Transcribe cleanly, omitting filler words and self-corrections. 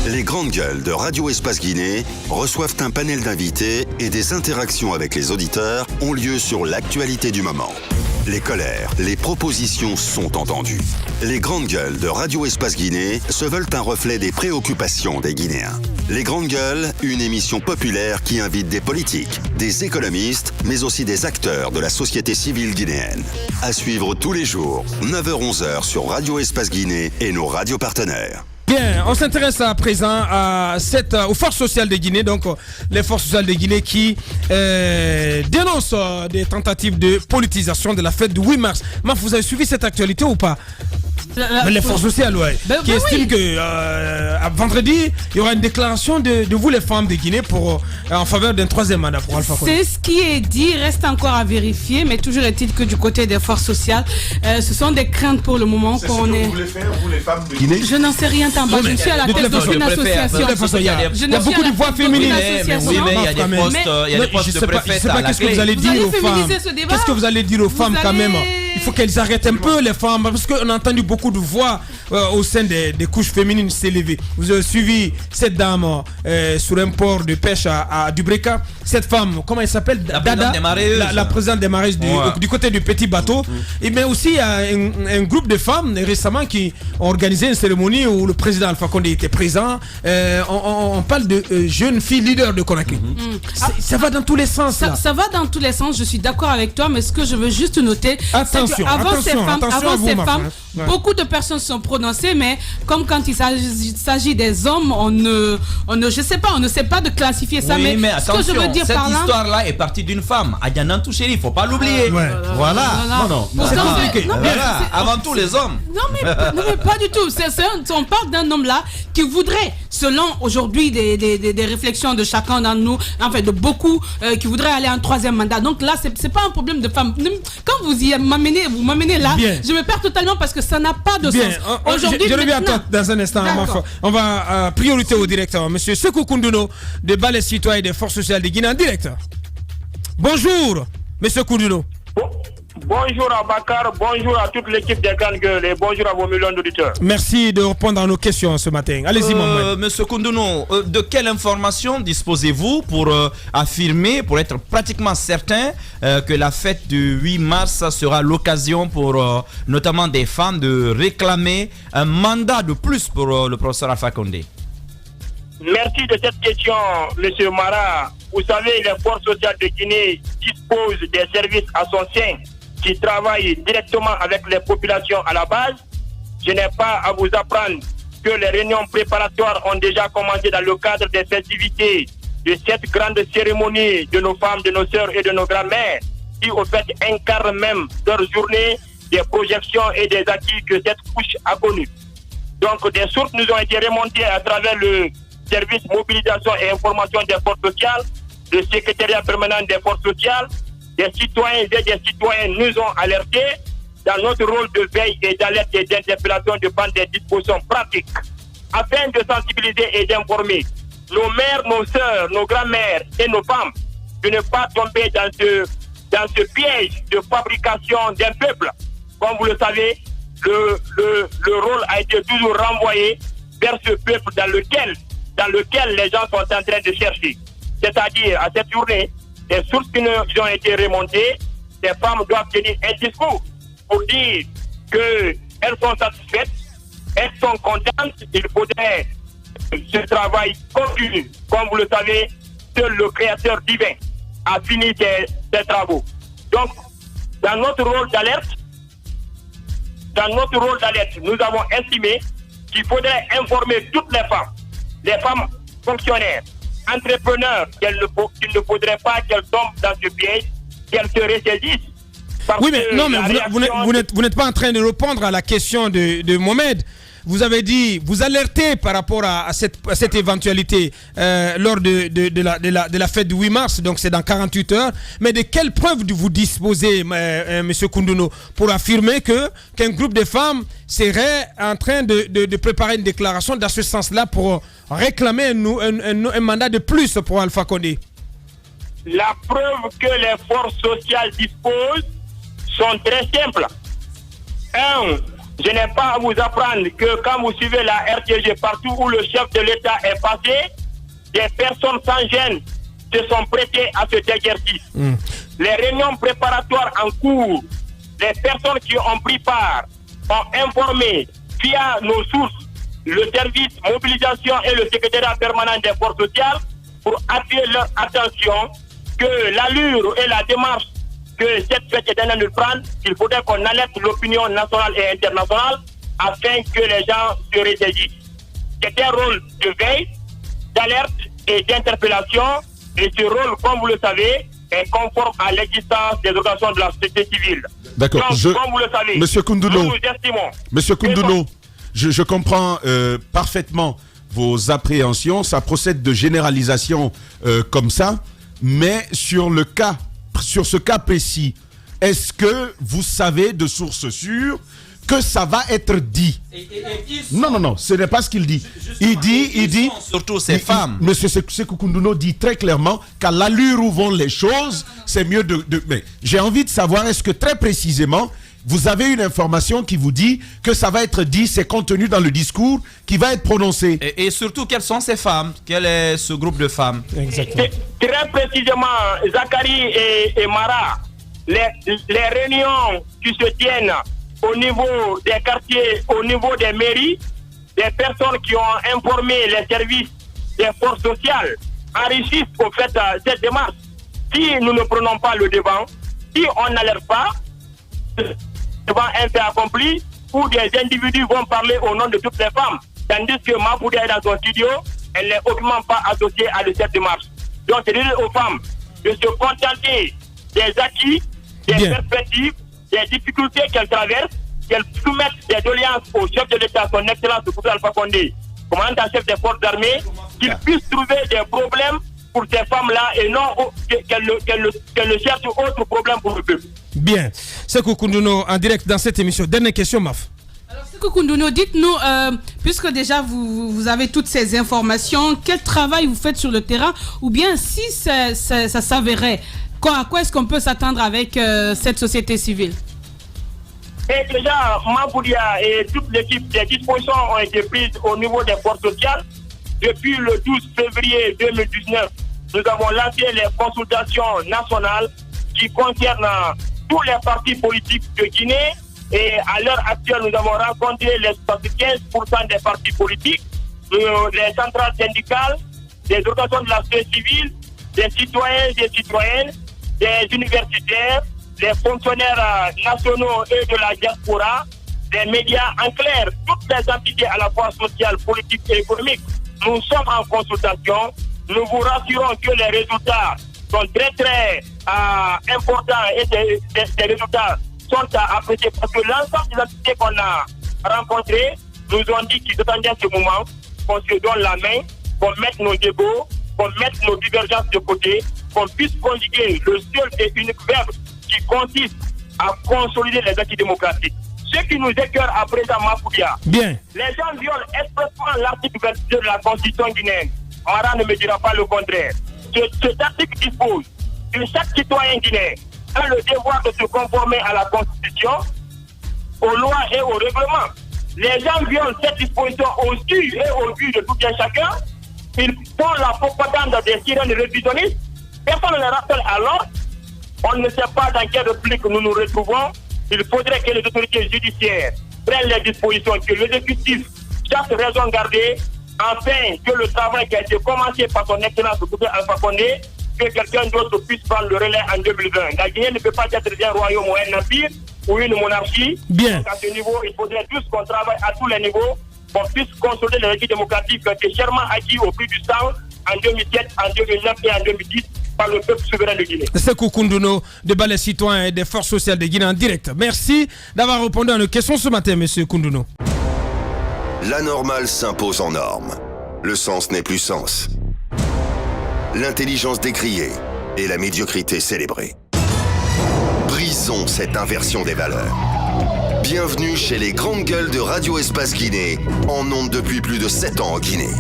Les grandes gueules de Radio Espace Guinée reçoivent un panel d'invités et des interactions avec les auditeurs ont lieu sur l'actualité du moment. Les colères, les propositions sont entendues. Les grandes gueules de Radio Espace Guinée se veulent un reflet des préoccupations des Guinéens. Les grandes gueules, une émission populaire qui invite des politiques, des économistes, mais aussi des acteurs de la société civile guinéenne. À suivre tous les jours, 9h-11h sur Radio Espace Guinée et nos radios partenaires. Bien, on s'intéresse à présent aux forces sociales de Guinée, donc les forces sociales de Guinée qui dénoncent des tentatives de politisation de la fête du 8 mars. Maf, vous avez suivi cette actualité ou pas? Les forces sociales, qui estiment que vendredi, il y aura une déclaration de vous les femmes de Guinée en faveur d'un troisième mandat pour Alpha Condé. C'est ce qui est dit, reste encore à vérifier, mais toujours est-il que du côté des forces sociales, ce sont des craintes pour le moment qu'on est. Vous voulez faire, vous les femmes de Guinée? Je n'en sais rien tant bas, je suis à la tête d'aucune association. Il y a beaucoup de voix féminines. Oui, mais il y a des postes de préfet. Je ne sais pas qu'est-ce que vous allez dire aux femmes. Qu'est-ce que vous allez dire aux femmes quand même? Il faut qu'elles arrêtent un peu les femmes, parce qu'on a entendu beaucoup de voix au sein des couches féminines s'élever. Vous avez suivi cette dame sur un port de pêche à Dubreka. Cette femme, comment elle s'appelle? Dada, la présidente des marées du côté du petit bateau. Et mais aussi il y a un groupe de femmes récemment qui ont organisé une cérémonie où le président Alpha Condé était présent. On parle de jeunes filles leaders de Conakry. Ça va dans tous les sens. Ça va dans tous les sens, je suis d'accord avec toi, mais ce que je veux juste noter, c'est qu'avant ces femmes, beaucoup de personnes sont prononcées, mais comme quand il s'agit des hommes, on ne sait pas de classifier ça. Oui, mais ce que je veux dire cette par là, histoire-là est partie d'une femme, Adiana Touchéri, il ne faut pas l'oublier. Voilà. Non. Avant tout les hommes. Non mais pas du tout. On parle d'un homme là qui voudrait, selon aujourd'hui des réflexions de chacun d'entre nous, en fait de beaucoup, qui voudrait aller en troisième mandat. Donc là, c'est pas un problème de femme. Quand vous m'amenez là, bien. Je me perds totalement parce que ça n'a pas de sens. Aujourd'hui, je reviens à toi dans un instant. On va priorité au directeur, Monsieur Sekou Koundouno de Balai Citoyen des Forces Sociales de Guinée en direct. Bonjour, Monsieur Koundouno. Bonjour à Bakar, bonjour à toute l'équipe des grandes gueules et bonjour à vos millions d'auditeurs. Merci de répondre à nos questions ce matin. Allez-y, Mohamed. Monsieur Koundouno, de quelle information disposez-vous pour affirmer, pour être pratiquement certain que la fête du 8 mars sera l'occasion pour notamment des femmes de réclamer un mandat de plus pour le professeur Alpha Condé? Merci de cette question, Monsieur Mara. Vous savez, les forces sociales de Guinée disposent des services à son sein qui travaillent directement avec les populations à la base. Je n'ai pas à vous apprendre que les réunions préparatoires ont déjà commencé dans le cadre des festivités de cette grande cérémonie de nos femmes, de nos sœurs et de nos grand-mères, qui au fait incarnent même leur journée des projections et des acquis que cette couche a connus. Donc des sources nous ont été remontées à travers le service mobilisation et information des forces sociales, le secrétariat permanent des forces sociales. Des citoyens et des citoyennes nous ont alertés dans notre rôle de veille et d'alerte et d'interpellation de prendre des dispositions pratiques afin de sensibiliser et d'informer nos mères, nos sœurs, nos grand-mères et nos femmes de ne pas tomber dans ce piège de fabrication d'un peuple. Comme vous le savez, le rôle a été toujours renvoyé vers ce peuple dans lequel les gens sont en train de chercher. C'est-à-dire, à cette journée, les sources qui nous ont été remontées, les femmes doivent tenir un discours pour dire qu'elles sont satisfaites, elles sont contentes, il faudrait que ce travail continue. Comme vous le savez, seul le Créateur divin a fini ses travaux. Donc, dans notre rôle d'alerte, nous avons estimé qu'il faudrait informer toutes les femmes fonctionnaires, entrepreneurs, qu'il ne faudrait pas qu'elles tombent dans ce piège, qu'elles se ressaisissent. Oui, mais non, mais vous n'êtes pas en train de répondre à la question de Mohamed. Vous avez dit, vous alertez par rapport à cette éventualité lors de la fête du 8 mars, donc c'est dans 48 heures. Mais de quelles preuves vous disposez, Monsieur Koundouno, pour affirmer qu'un groupe de femmes serait en train de préparer une déclaration dans ce sens-là pour réclamer un mandat de plus pour Alpha Condé? La preuve que les forces sociales disposent sont très simples. Je n'ai pas à vous apprendre que quand vous suivez la RTG, partout où le chef de l'État est passé, des personnes sans gêne se sont prêtées à cet exercice. Les réunions préparatoires en cours, les personnes qui ont pris part ont informé via nos sources le service mobilisation et le secrétariat permanent des forces sociales pour attirer leur attention que l'allure et la démarche que cette fête est en train de prendre, il faudrait qu'on alerte l'opinion nationale et internationale afin que les gens se ressaisissent. C'est un rôle de veille, d'alerte et d'interpellation, et ce rôle, comme vous le savez, est conforme à l'existence des organisations de la société civile. D'accord. Donc, comme vous le savez, Monsieur Koundouno, nous estimons. Monsieur Koundouno, je comprends parfaitement vos appréhensions. Ça procède de généralisation comme ça, mais sur ce cas précis, est-ce que vous savez de source sûre que ça va être dit? Non, ce n'est pas ce qu'il dit. Il dit, surtout ces femmes. Monsieur Sékou Koundouno dit très clairement qu'à l'allure où vont les choses, c'est mieux mais j'ai envie de savoir, est-ce que très précisément, vous avez une information qui vous dit que ça va être dit, c'est contenu dans le discours qui va être prononcé? Et surtout, quelles sont ces femmes? Quel est ce groupe de femmes? Exactement. Très précisément, Zachary et Mara, les réunions qui se tiennent au niveau des quartiers, au niveau des mairies, des personnes qui ont informé les services des forces sociales enrichissent au fait cette démarche. Si nous ne prenons pas le devant, si on n'alerte pas devant un fait accompli, où des individus vont parler au nom de toutes les femmes, tandis que Mapoudia est dans son studio, elle n'est aucunement pas associée à cette démarche. Donc c'est dire aux femmes de se contenter des acquis, des perspectives, des difficultés qu'elles traversent, qu'elles soumettent des doléances au chef de l'État, son excellence le Alpha Condé, commandant en chef des forces armées, qu'il puisse trouver des problèmes pour ces femmes-là et non qu'elles cherchent autre problème pour le peuple. Bien. Sékou Koundouno en direct dans cette émission. Dernière question, Maf. Alors, Sékou Koundouno, dites-nous, puisque déjà vous avez toutes ces informations, quel travail vous faites sur le terrain, ou bien si ça s'avérait, à quoi est-ce qu'on peut s'attendre avec cette société civile? Et déjà, Mapoudia et toute l'équipe, des dispositions ont été prises au niveau des forces sociales. Depuis le 12 février 2019, nous avons lancé les consultations nationales qui concernent tous les partis politiques de Guinée. Et à l'heure actuelle, nous avons rencontré les 75% des partis politiques, les centrales syndicales, des organisations de la société civile, des citoyens, des citoyennes, des universitaires, des fonctionnaires nationaux et de la diaspora, des médias, en clair, toutes les entités à la fois sociales, politiques et économiques. Nous sommes en consultation. Nous vous rassurons que les résultats sont très très importants et des résultats sont à apprécier parce que l'ensemble des entités qu'on a rencontrées nous ont dit qu'ils attendaient ce moment, qu'on se donne la main, qu'on mette nos égos, qu'on mette nos divergences de côté, qu'on puisse conjuguer le seul et unique verbe qui consiste à consolider les acquis démocratiques. Ce qui nous écœure à présent, Mapoudia, bien. Les gens violent expressément l'article 22 de la Constitution guinéenne. Mara ne me dira pas le contraire. Cet article dispose que chaque citoyen guinéen a le devoir de se conformer à la Constitution, aux lois et aux règlements. Les gens violent cette disposition au su et au vu de tout un chacun. Ils font la propagande des sirènes révisionnistes. Personne ne les rappelle alors. On ne sait pas dans quelle république nous nous retrouvons. Il faudrait que les autorités judiciaires prennent les dispositions, que l'exécutif chaque raison gardée, afin que le travail qui a été commencé par son excellence le gouvernement Alpha Condé, que quelqu'un d'autre puisse prendre le relais en 2020. La Guinée ne peut pas être un royaume ou un empire ou une monarchie. Bien. Donc à ce niveau, il faudrait tous qu'on travaille à tous les niveaux, qu'on puisse consolider les acquis démocratiques qui ont été chèrement acquis au prix du sang en 2007, en 2009 et en 2010. Par le peuple souverain de Guinée. Sékou Koundouno, débat les citoyens et des forces sociales de Guinée en direct. Merci d'avoir répondu à nos questions ce matin, monsieur Koundouno. La normale s'impose en norme. Le sens n'est plus sens. L'intelligence décriée et la médiocrité célébrée. Brisons cette inversion des valeurs. Bienvenue chez les grandes gueules de Radio Espace Guinée, en ondes depuis plus de 7 ans en Guinée.